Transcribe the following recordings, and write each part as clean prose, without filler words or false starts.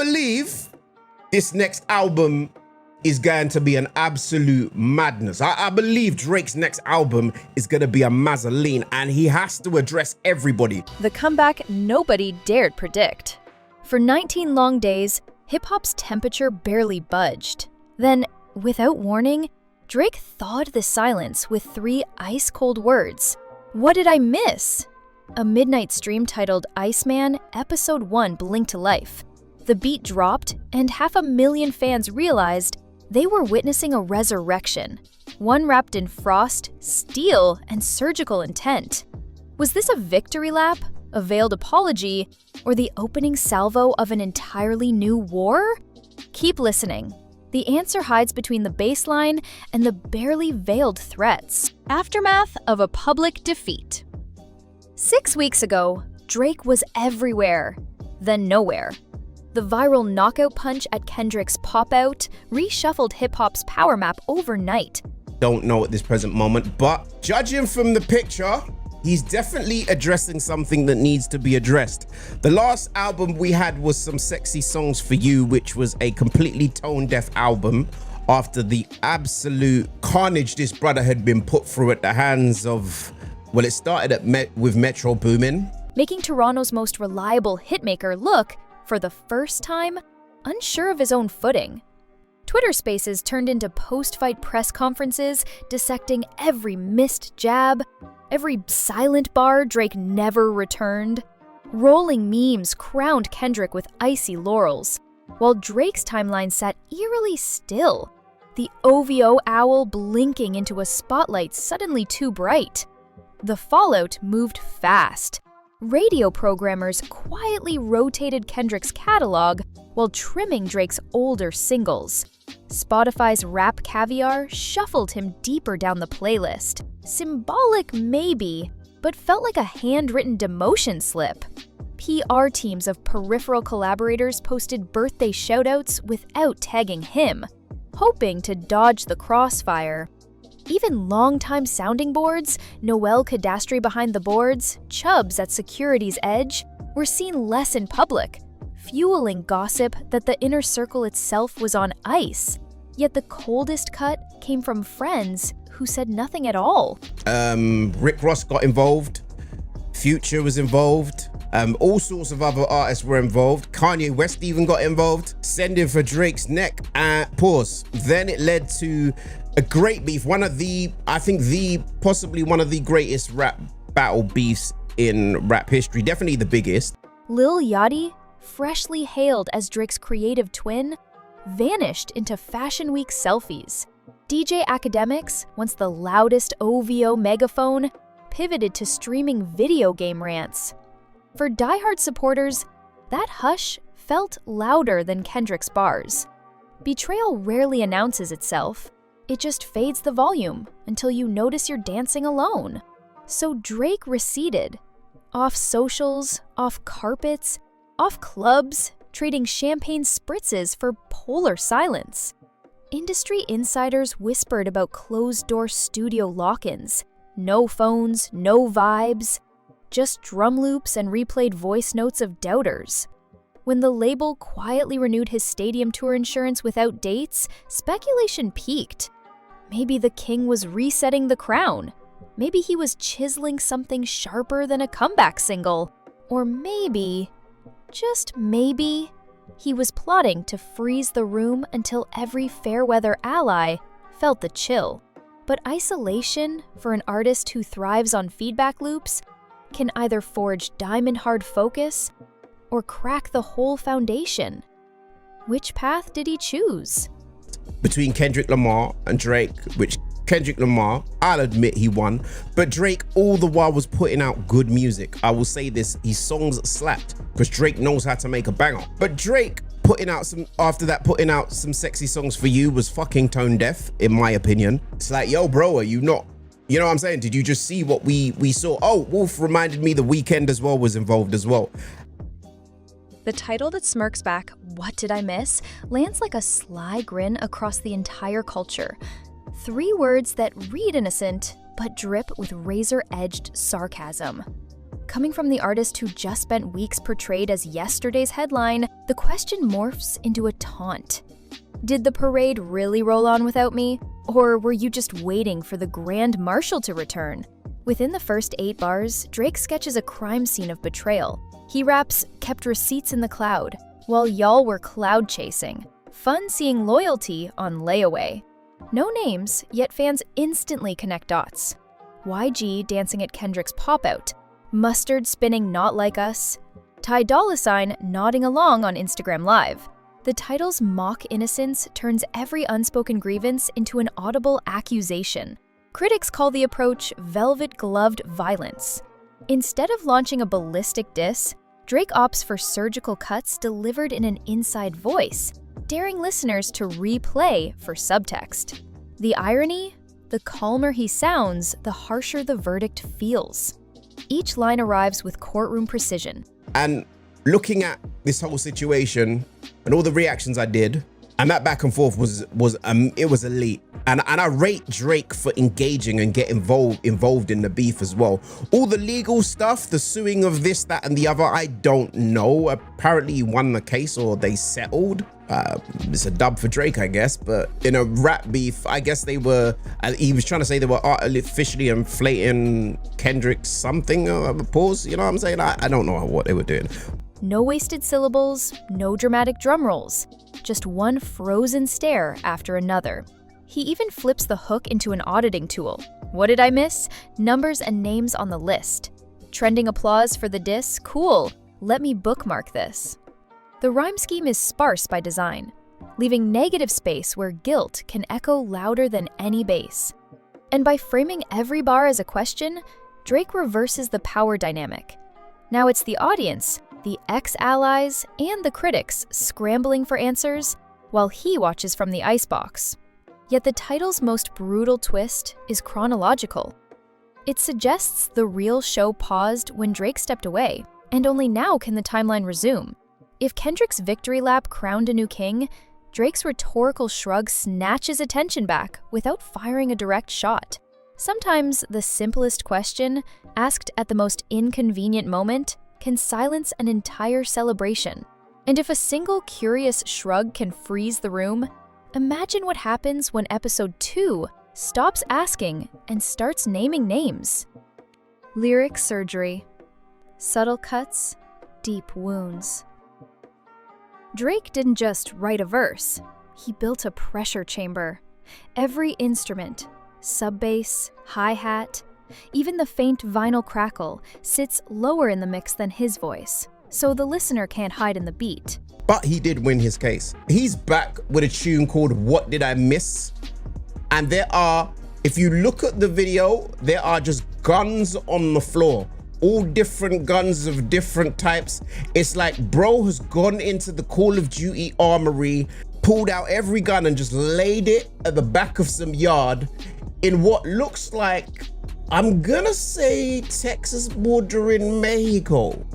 believe this next album is going to be an absolute madness. I believe Drake's next album is going to be a mazzoline, and he has to address everybody. The comeback nobody dared predict. For 19 long days, hip-hop's temperature barely budged. Then, without warning, Drake thawed the silence with 3 ice-cold words. What did I miss? A midnight stream titled ICEMAN Episode 1 blinked to life. The beat dropped, and 500,000 fans realized they were witnessing a resurrection, one wrapped in frost, steel, and surgical intent. Was this a victory lap, a veiled apology, or the opening salvo of an entirely new war? Keep listening. The answer hides between the baseline and the barely veiled threats. Aftermath of a public defeat. 6 weeks ago, Drake was everywhere, then nowhere. The viral knockout punch at Kendrick's Pop-Out reshuffled hip-hop's power map overnight. Don't know at this present moment, but judging from the picture, he's definitely addressing something that needs to be addressed. The last album we had was Some Sexy Songs for You, which was a completely tone-deaf album after the absolute carnage this brother had been put through at the hands of, well, it started with Metro Boomin. Making Toronto's most reliable hitmaker look, for the first time, unsure of his own footing. Twitter Spaces turned into post-fight press conferences dissecting every missed jab, every silent bar Drake never returned. Rolling memes crowned Kendrick with icy laurels, while Drake's timeline sat eerily still, the OVO owl blinking into a spotlight suddenly too bright. The fallout moved fast. Radio programmers quietly rotated Kendrick's catalog while trimming Drake's older singles. Spotify's Rap Caviar shuffled him deeper down the playlist. Symbolic maybe, but felt like a handwritten demotion slip. PR teams of peripheral collaborators posted birthday shoutouts without tagging him, hoping to dodge the crossfire. Even longtime sounding boards, Noel Cadastri behind the boards, Chubbs at Security's Edge, were seen less in public, fueling gossip that the inner circle itself was on ice. Yet the coldest cut came from friends who said nothing at all. Rick Ross got involved, Future was involved, all sorts of other artists were involved. Kanye West even got involved, sending for Drake's neck. Pause. Then it led to a great beef, possibly one of the greatest rap battle beefs in rap history, definitely the biggest. Lil Yachty, freshly hailed as Drake's creative twin, vanished into Fashion Week selfies. DJ Academics, once the loudest OVO megaphone, pivoted to streaming video game rants. For diehard supporters, that hush felt louder than Kendrick's bars. Betrayal rarely announces itself. It just fades the volume until you notice you're dancing alone. So Drake receded. Off socials, off carpets, off clubs, trading champagne spritzes for polar silence. Industry insiders whispered about closed-door studio lock-ins. No phones, no vibes, just drum loops and replayed voice notes of doubters. When the label quietly renewed his stadium tour insurance without dates, speculation peaked. Maybe the king was resetting the crown. Maybe he was chiseling something sharper than a comeback single. Or maybe, just maybe, he was plotting to freeze the room until every fair-weather ally felt the chill. But isolation, for an artist who thrives on feedback loops, can either forge diamond-hard focus or crack the whole foundation. Which path did he choose? Between Kendrick Lamar and Drake, which Kendrick Lamar, I'll admit he won, but Drake all the while was putting out good music. I will say this, his songs slapped, because Drake knows how to make a banger. But Drake putting out some sexy songs for you was fucking tone deaf, in my opinion. It's like, yo bro, are you not, you know what I'm saying? Did you just see what we saw? Oh, Wolf reminded me The Weeknd as well was involved as well. The title that smirks back, "What did I miss?" lands like a sly grin across the entire culture. 3 words that read innocent, but drip with razor-edged sarcasm. Coming from the artist who just spent weeks portrayed as yesterday's headline, the question morphs into a taunt. Did the parade really roll on without me? Or were you just waiting for the Grand Marshal to return? Within the first 8 bars, Drake sketches a crime scene of betrayal. He raps, "Kept receipts in the cloud," while y'all were cloud chasing. Fun seeing loyalty on layaway. No names, yet fans instantly connect dots. YG dancing at Kendrick's pop-out. Mustard spinning Not Like Us. Ty Dolla $ign nodding along on Instagram Live. The title's mock innocence turns every unspoken grievance into an audible accusation. Critics call the approach velvet-gloved violence. Instead of launching a ballistic diss, Drake opts for surgical cuts delivered in an inside voice, daring listeners to replay for subtext. The irony? The calmer he sounds, the harsher the verdict feels. Each line arrives with courtroom precision. And looking at this whole situation and all the reactions I did, and that back and forth was elite. And I rate Drake for engaging and get involved in the beef as well. All the legal stuff, the suing of this, that, and the other, I don't know. Apparently he won the case or they settled. It's a dub for Drake, I guess. But in a rap beef, I guess he was trying to say they were artificially inflating Kendrick something. Pause, you know what I'm saying? I don't know what they were doing. No wasted syllables, no dramatic drum rolls. Just one frozen stare after another. He even flips the hook into an auditing tool. What did I miss? Numbers and names on the list. Trending applause for the diss? Cool. Let me bookmark this. The rhyme scheme is sparse by design, leaving negative space where guilt can echo louder than any bass. And by framing every bar as a question, Drake reverses the power dynamic. Now it's the audience, the ex-allies, and the critics scrambling for answers while he watches from the icebox. Yet the title's most brutal twist is chronological. It suggests the real show paused when Drake stepped away, and only now can the timeline resume. If Kendrick's victory lap crowned a new king, Drake's rhetorical shrug snatches attention back without firing a direct shot. Sometimes the simplest question, asked at the most inconvenient moment, can silence an entire celebration. And if a single curious shrug can freeze the room, imagine what happens when episode 2 stops asking and starts naming names. Lyric surgery. Subtle cuts, deep wounds. Drake didn't just write a verse, he built a pressure chamber. Every instrument, sub-bass, hi-hat, even the faint vinyl crackle sits lower in the mix than his voice, so the listener can't hide in the beat. But he did win his case. He's back with a tune called What Did I Miss? And there are, if you look at the video, there are just guns on the floor. All different guns of different types. It's like bro has gone into the Call of Duty armory, pulled out every gun and just laid it at the back of some yard in what looks like, I'm gonna say, Texas bordering Mexico.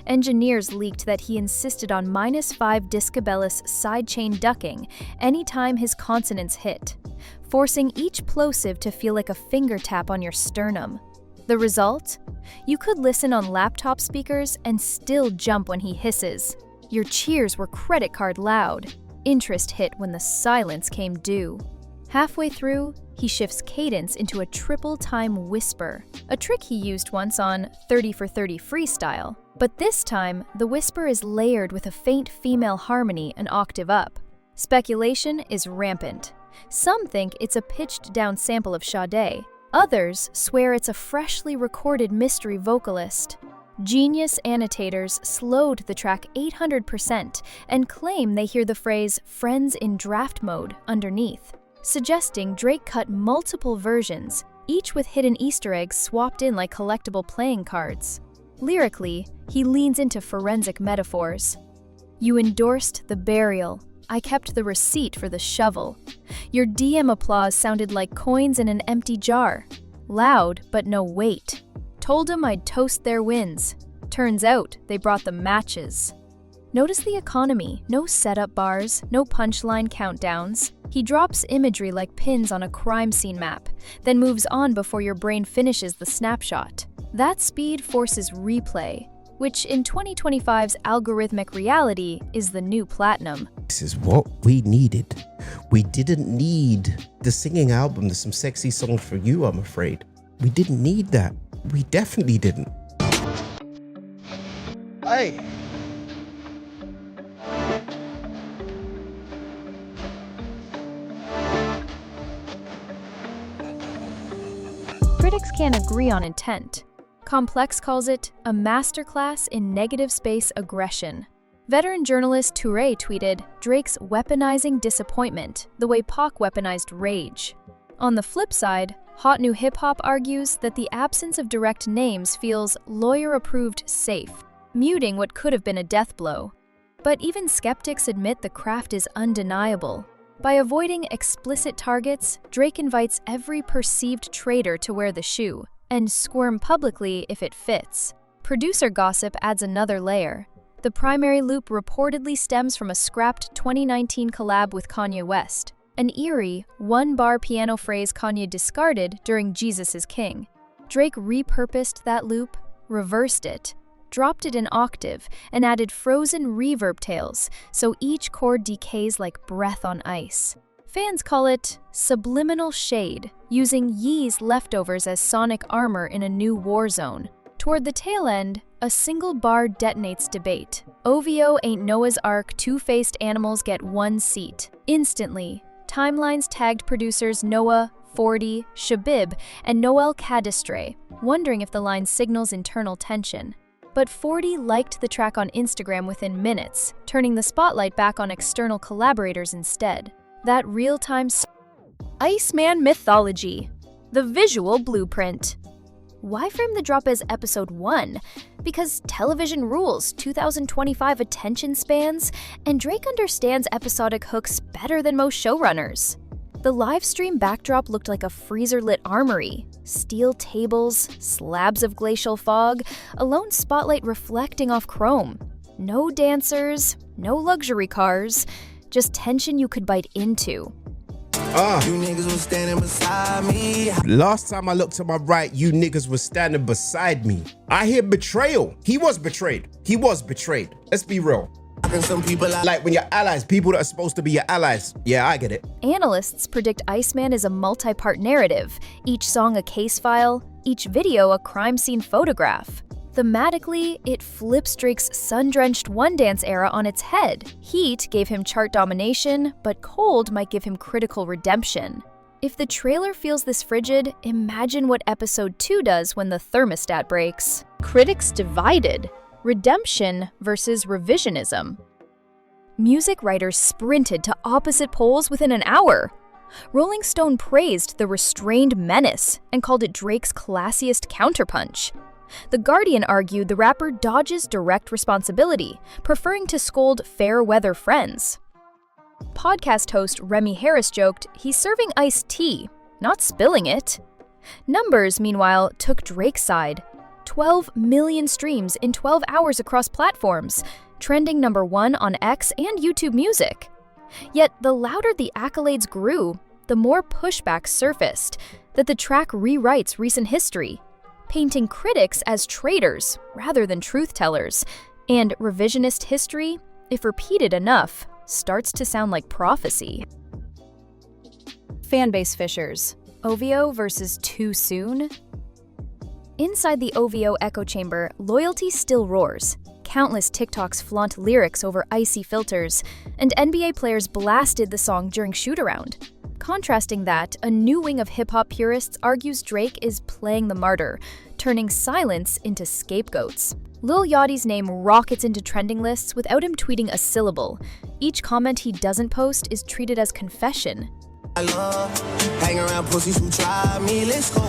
Engineers leaked that he insisted on -5 discabellus sidechain ducking anytime his consonants hit, forcing each plosive to feel like a finger tap on your sternum. The result? You could listen on laptop speakers and still jump when he hisses. Your cheers were credit card loud. Interest hit when the silence came due. Halfway through, he shifts cadence into a triple-time whisper, a trick he used once on 30 for 30 freestyle. But this time, the whisper is layered with a faint female harmony an octave up. Speculation is rampant. Some think it's a pitched-down sample of Sade. Others swear it's a freshly recorded mystery vocalist. Genius annotators slowed the track 800% and claim they hear the phrase "friends in draft mode" underneath, suggesting Drake cut multiple versions, each with hidden Easter eggs swapped in like collectible playing cards. Lyrically, he leans into forensic metaphors. You endorsed the burial. I kept the receipt for the shovel. Your DM applause sounded like coins in an empty jar. Loud, but no weight. Told 'em I'd toast their wins. Turns out they brought the matches. Notice the economy. No setup bars, no punchline countdowns. He drops imagery like pins on a crime scene map, then moves on before your brain finishes the snapshot. That speed forces replay, which in 2025's algorithmic reality is the new platinum. This is what we needed. We didn't need the singing album. There's some sexy songs for you, I'm afraid. We didn't need that. We definitely didn't. Hey. Critics can't agree on intent. Complex calls it a masterclass in negative space aggression. Veteran journalist Touré tweeted, Drake's weaponizing disappointment, the way Pac weaponized rage. On the flip side, Hot New Hip Hop argues that the absence of direct names feels lawyer-approved safe, muting what could have been a death blow. But even skeptics admit the craft is undeniable. By avoiding explicit targets, Drake invites every perceived traitor to wear the shoe and squirm publicly if it fits. Producer gossip adds another layer. The primary loop reportedly stems from a scrapped 2019 collab with Kanye West, an eerie, one-bar piano phrase Kanye discarded during Jesus is King. Drake repurposed that loop, reversed it, dropped it an octave, and added frozen reverb tails, so each chord decays like breath on ice. Fans call it subliminal shade, using Yee's leftovers as sonic armor in a new war zone. Toward the tail end, a single bar detonates debate. OVO ain't Noah's Ark, two-faced animals get one seat. Instantly, timelines tagged producers Noah, 40, Shabib, and Noel Cadastre, wondering if the line signals internal tension. But 40 liked the track on Instagram within minutes, turning the spotlight back on external collaborators instead. That real-time ICEMAN mythology, the visual blueprint. Why frame the drop as episode 1? Because television rules 2025 attention spans, and Drake understands episodic hooks better than most showrunners. The livestream backdrop looked like a freezer-lit armory. Steel tables, slabs of glacial fog, a lone spotlight reflecting off chrome. No dancers, no luxury cars, just tension you could bite into. You niggas was standing beside me. Last time I looked to my right, you niggas were standing beside me. I hear betrayal. He was betrayed. He was betrayed. Let's be real. Some people like when your allies, people that are supposed to be your allies. Yeah, I get it. Analysts predict ICEMAN is a multi-part narrative, each song a case file, each video a crime scene photograph. Thematically, it flips Drake's sun-drenched One Dance era on its head. Heat gave him chart domination, but cold might give him critical redemption. If the trailer feels this frigid, imagine what episode 2 does when the thermostat breaks. Critics divided. Redemption versus revisionism. Music writers sprinted to opposite poles within an hour. Rolling Stone praised the restrained menace and called it Drake's classiest counterpunch. The Guardian argued the rapper dodges direct responsibility, preferring to scold fair-weather friends. Podcast host Remy Harris joked he's serving iced tea, not spilling it. Numbers, meanwhile, took Drake's side. 12 million streams in 12 hours across platforms, trending #1 on X and YouTube Music. Yet the louder the accolades grew, the more pushback surfaced that the track rewrites recent history, painting critics as traitors rather than truth-tellers, and revisionist history, if repeated enough, starts to sound like prophecy. Fanbase fissures. OVO versus too soon? Inside the OVO echo chamber, loyalty still roars. Countless TikToks flaunt lyrics over icy filters, and NBA players blasted the song during shoot-around. Contrasting that, a new wing of hip-hop purists argues Drake is playing the martyr, turning silence into scapegoats. Lil Yachty's name rockets into trending lists without him tweeting a syllable. Each comment he doesn't post is treated as confession. I love hang around pussies who try me. Let's go.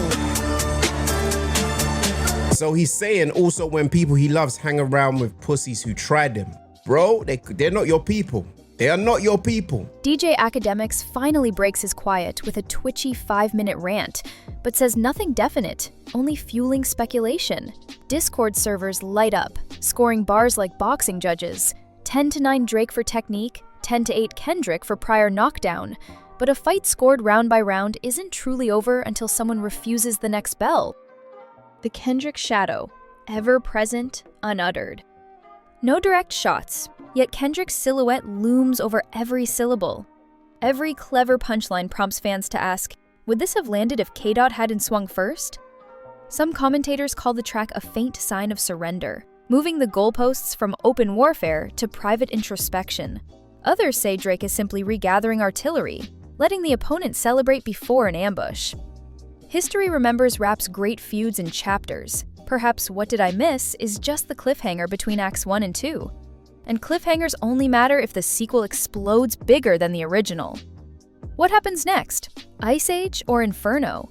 So he's saying also when people he loves hang around with pussies who tried them. Bro, they're not your people. They are not your people. DJ Academics finally breaks his quiet with a twitchy 5-minute rant, but says nothing definite, only fueling speculation. Discord servers light up, scoring bars like boxing judges. 10-9 Drake for technique, 10-8 Kendrick for prior knockdown. But a fight scored round by round isn't truly over until someone refuses the next bell. the Kendrick shadow, ever present, unuttered. No direct shots, yet Kendrick's silhouette looms over every syllable. Every clever punchline prompts fans to ask, would this have landed if K-Dot hadn't swung first? Some commentators call the track a faint sign of surrender, moving the goalposts from open warfare to private introspection. Others say Drake is simply regathering artillery, letting the opponent celebrate before an ambush. History remembers rap's great feuds in chapters. Perhaps What Did I Miss is just the cliffhanger between Acts 1 and 2. And cliffhangers only matter if the sequel explodes bigger than the original. What happens next? Ice Age or Inferno?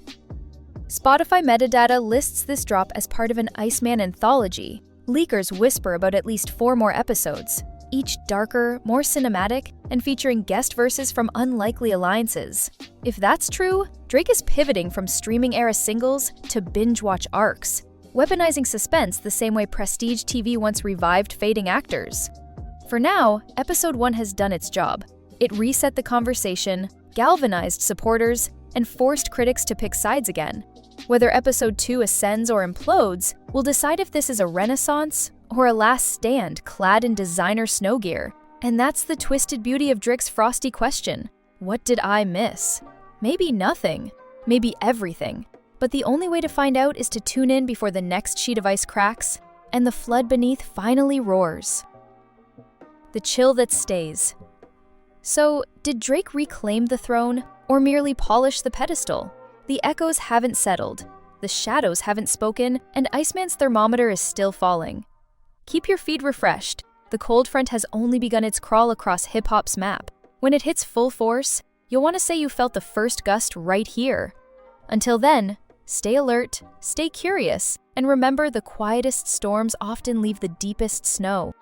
Spotify metadata lists this drop as part of an ICEMAN anthology. Leakers whisper about at least 4 more episodes, each darker, more cinematic, and featuring guest verses from unlikely alliances. If that's true, Drake is pivoting from streaming-era singles to binge-watch arcs, weaponizing suspense the same way prestige TV once revived fading actors. For now, Episode 1 has done its job. It reset the conversation, galvanized supporters, and forced critics to pick sides again. Whether Episode 2 ascends or implodes will decide if this is a renaissance or a last stand clad in designer snow gear. And that's the twisted beauty of Drake's frosty question. What did I miss? Maybe nothing. Maybe everything. But the only way to find out is to tune in before the next sheet of ice cracks and the flood beneath finally roars. The chill that stays. So, did Drake reclaim the throne or merely polish the pedestal? The echoes haven't settled, the shadows haven't spoken, and Iceman's thermometer is still falling. Keep your feed refreshed. The cold front has only begun its crawl across hip-hop's map. When it hits full force, you'll want to say you felt the first gust right here. Until then, stay alert, stay curious, and remember the quietest storms often leave the deepest snow.